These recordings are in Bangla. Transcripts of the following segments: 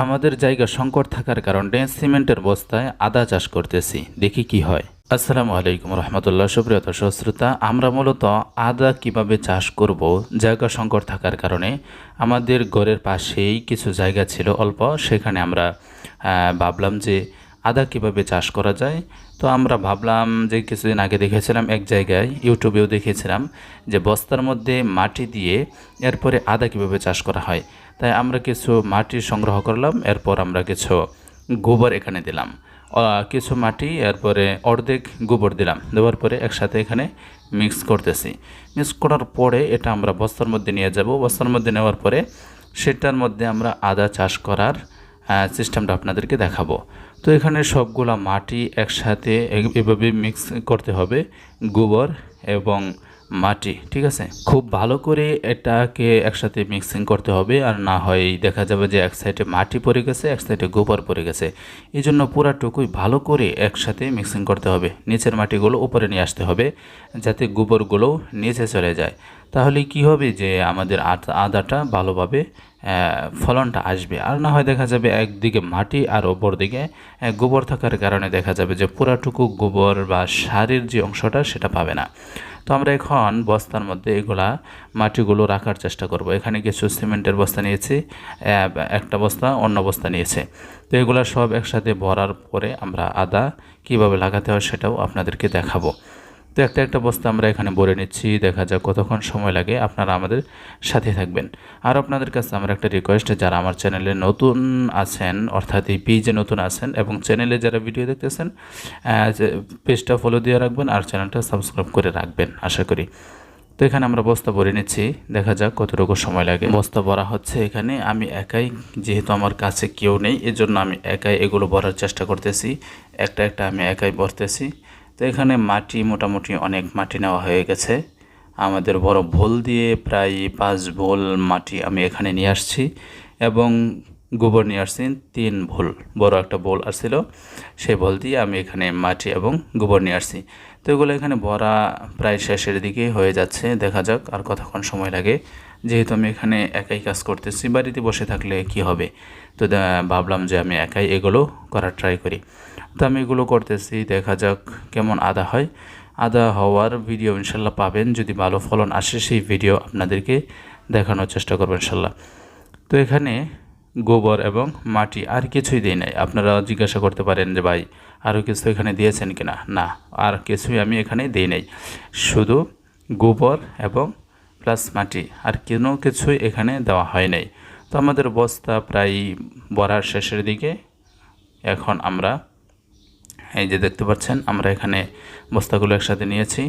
আমাদের জায়গা সংকট থাকার কারণে সিমেন্টের বস্তায় আদা চাষ করতেছি, দেখি কি হয়। আসসালামু আলাইকুম রহমতুল্লাহ। সুপ্রিয় দর্শক শ্রোতা, আমরা মূলত আদা কিভাবে চাষ করব, জায়গা সংকট থাকার কারণে আমাদের ঘরের পাশেই কিছু জায়গা ছিল অল্প, সেখানে আমরা ভাবলাম যে আদা কিভাবে চাষ করা যায়। তো আমরা ভাবলাম যে কিছুদিন আগে দেখেছিলাম এক জায়গায়, ইউটিউবেও দেখেছিলাম যে বস্তার মধ্যে মাটি দিয়ে এরপরে আদা কিভাবে চাষ করা হয়। তাই আমরা কিছু মাটি সংগ্রহ করলাম, এরপর আমরা কিছু গোবর এখানে দিলাম, কিছু মাটি এরপরে অর্ধেক গোবর দিলাম, দেওয়ার পরে একসাথে এখানে মিক্স করতেছি। মিক্স করার পরে এটা আমরা বস্তার মধ্যে নিয়ে যাব। বস্তার মধ্যে নেওয়ার পরে সেটার মধ্যে আমরা আদা চাষ করার সিস্টেমটা আপনাদেরকে দেখাবো। তো এখানে সবগুলা মাটি একসাথে এভাবে মিক্স করতে হবে, গোবর এবং মাটি, ঠিক আছে। খুব ভালো করে এটাকে একসাথে মিক্সিং করতে হবে, আর না হয় দেখা যাবে যে এক সাইডে মাটি পড়ে গেছে, এক সাইডে গোবর পড়ে গেছে। এই জন্য পুরাটুকুই ভালো করে একসাথে মিক্সিং করতে হবে। নিচের মাটিগুলো উপরে নিয়ে আসতে হবে যাতে গোবরগুলোও নিচে চলে যায়। তাহলে কি হবে যে আমাদের আদাটা ভালোভাবে ফলনটা আসবে। আর না হয় দেখা যাবে একদিকে মাটি আর ওপর দিকে গোবর থাকার কারণে দেখা যাবে যে পুরাটুকু গোবর বা সারের যে অংশটা সেটা পাবে না। তো আমরা এখন বস্তার মধ্যে এগুলা মাটিগুলো রাখার চেষ্টা করব। এখানে কিছু সিমেন্টের বস্তা নিয়েছি, একটা বস্তা অন্য বস্তা নিয়েছে। তো এগুলা সব একসাথে ভরার পরে আমরা আদা কিভাবে লাগাতে হয় সেটাও আপনাদেরকে দেখাবো। তো একটা বস্তা আমরা এখানে ভরে নিচ্ছি, দেখা যাক কতক্ষণ সময় লাগে। আপনারা আমাদের সাথে থাকবেন। আর আপনাদের কাছে আমার একটা রিকোয়েস্ট, যারা আমার চ্যানেলে নতুন আছেন, অর্থাৎ এই পেজে নতুন আছেন এবং চ্যানেলে যারা ভিডিও দেখতেছেন, পেজটা ফলো দিয়ে রাখবেন আর চ্যানেলটা সাবস্ক্রাইব করে রাখবেন আশা করি। তো এখানে আমরা বস্তা ভরে নিচ্ছি, দেখা যাক কতটুকু সময় লাগে। বস্তা ভরা হচ্ছে এখানে আমি একাই, যেহেতু আমার কাছে কেউ নেই এজন্য আমি একাই এগুলো ভরার চেষ্টা করতেছি। একটা আমি একাই ভরতেছি। তো এখানে মাটি মোটামুটি অনেক মাটি নেওয়া হয়ে গেছে। আমাদের বড় ভোল দিয়ে প্রায় 5 ভোল মাটি আমি এখানে নিয়ে আসছি এবং গোবর নিয়ে আসছি 3 ভোল, বড় একটা বোল আসছিল, সেই ভোল দিয়ে আমি এখানে মাটি এবং গোবর নিয়ে আসছি। তো এগুলো এখানে ভরা প্রায় শেষের দিকে হয়ে যাচ্ছে, দেখা যাক আর কতক্ষণ সময় লাগে। যেহেতু আমি এখানে একাই কাজ করতেছি, বাড়িতে বসে থাকলে কি হবে, তো ভাবলাম যে আমি একাই এগুলো করার ট্রাই করি। তো আমি এগুলো করতেছি, দেখা যাক কেমন আদা হয়। আদা হওয়ার ভিডিও ইনশাল্লাহ পাবেন, যদি ভালো ফলন আসে সেই ভিডিও আপনাদেরকে দেখানোর চেষ্টা করবো ইনশাল্লাহ। তো এখানে গোবর এবং মাটি, আর কিছুই দিই নাই। আপনারা জিজ্ঞাসা করতে পারেন যে ভাই আরও কিছু এখানে দিয়েছেন কিনা। না, আর কিছুই আমি এখানে দিই নাই, শুধু গোবর এবং প্লাস মাটি, আর কোনো কিছুই এখানে দেওয়া হয় নাই। তো আমাদের বস্তা প্রায় ভরার শেষের দিকে। এখন আমরা এই যে দেখতে পাচ্ছেন, আমরা এখানে বস্তাগুলো একসাথে নিয়েছি,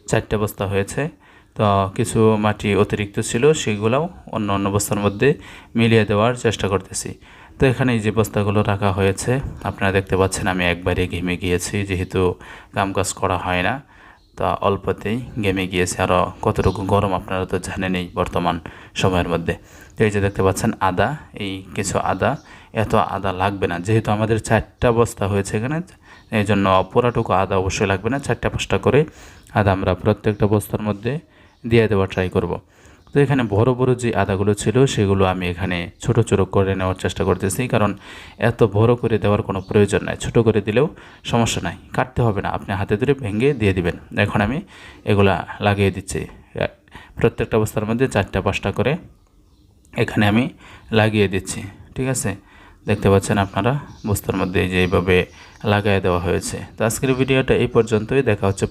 4টে বস্তা হয়েছে। তো কিছু মাটি অতিরিক্ত ছিল, সেগুলোও অন্য বস্তার মধ্যে মিলিয়ে দেওয়ার চেষ্টা করতেছি। তো এখানে এই যে বস্তাগুলো রাখা হয়েছে, আপনারা দেখতে পাচ্ছেন আমি একবারে ঘেমে গিয়েছি, যেহেতু কাজ করা হয় না, তো অল্পতেই ঘেমে গিয়েছে। আরও কতটুকু গরম আপনারা তো জানেনই বর্তমান সময়ের মধ্যে। তো এই যে দেখতে পাচ্ছেন আদা, এই কিছু আদা, এত আদা লাগবে না, যেহেতু আমাদের 4টা বস্তা হয়েছে এখানে, এই জন্য পুরাটুকু আদা অবশ্যই লাগবে না। 4টা-5টা করে আদা আমরা প্রত্যেকটা বস্তার মধ্যে দিয়ে দেওয়ার ট্রাই করব। তো এখানে বড় বড় যে আদাগুলো ছিল সেগুলো আমি এখানে ছোট ছোট করে নেওয়ার চেষ্টা করতেছি, কারণ এত বড় করে দেওয়ার কোনো প্রয়োজন নাই। ছোট করে দিলেও সমস্যা নাই, কাটতে হবে না, আপনি হাতে ধরে ভেঙে দিয়ে দিবেন। এখন আমি এগুলা লাগিয়ে দিচ্ছি, প্রত্যেকটা বস্তার মধ্যে 4টা-5টা করে এখানে আমি লাগিয়ে দিচ্ছি, ঠিক আছে। দেখতে পাচ্ছেন আপনারা বস্তার মধ্যে যে এইভাবে লাগাই দেওয়া হয়েছে। তো আজকের ভিডিওটা এই পর্যন্তই, দেখা হচ্ছে